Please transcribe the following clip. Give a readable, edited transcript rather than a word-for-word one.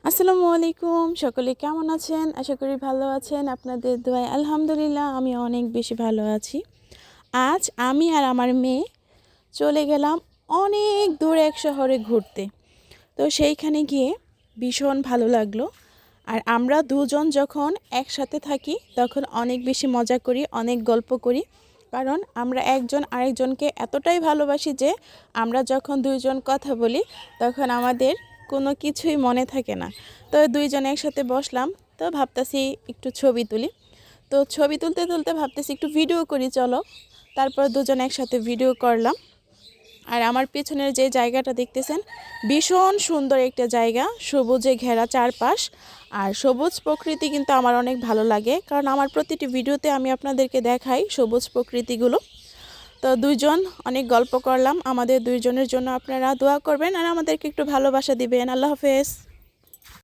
আসসালামু আলাইকুম, সকলে কেমন আছেন? আশা করি ভালো আছেন। আপনাদের দোয়ায় আলহামদুলিল্লাহ আমি অনেক বেশি ভালো আছি। আজ আমি আর আমার মেয়ে চলে গেলাম অনেক দূরে এক শহরে ঘুরতে। তো সেইখানে গিয়ে ভীষণ ভালো লাগলো। আর আমরা দুজন যখন একসাথে থাকি তখন অনেক বেশি মজা করি, অনেক গল্প করি। কারণ আমরা একজন আরেকজনকে এতটাই ভালোবাসি যে আমরা যখন দুইজন কথা বলি তখন আমাদের কোনো কিছুই মনে থাকে না। তো দুইজন একসাথে বসলাম, তো ভাবতেছি একটু ছবি তুলি। তো ছবি তুলতে তুলতে ভাবতেছি একটু ভিডিও করি, চলো। তারপর দুজন একসাথে ভিডিও করলাম। আর আমার পেছনের যে জায়গাটা দেখতেছেন, ভীষণ সুন্দর একটা জায়গা, সবুজে ঘেরা চারপাশ। আর সবুজ প্রকৃতি কিন্তু আমার অনেক ভালো লাগে, কারণ আমার প্রতিটি ভিডিওতে আমি আপনাদেরকে দেখাই সবুজ প্রকৃতিগুলো। তো দুইজন অনেক গল্প করলাম। আমাদের দুইজনের জন্য আপনারা দোয়া করবেন আর আমাদেরকে একটু ভালোবাসা দিবেন। আল্লাহ হাফেজ।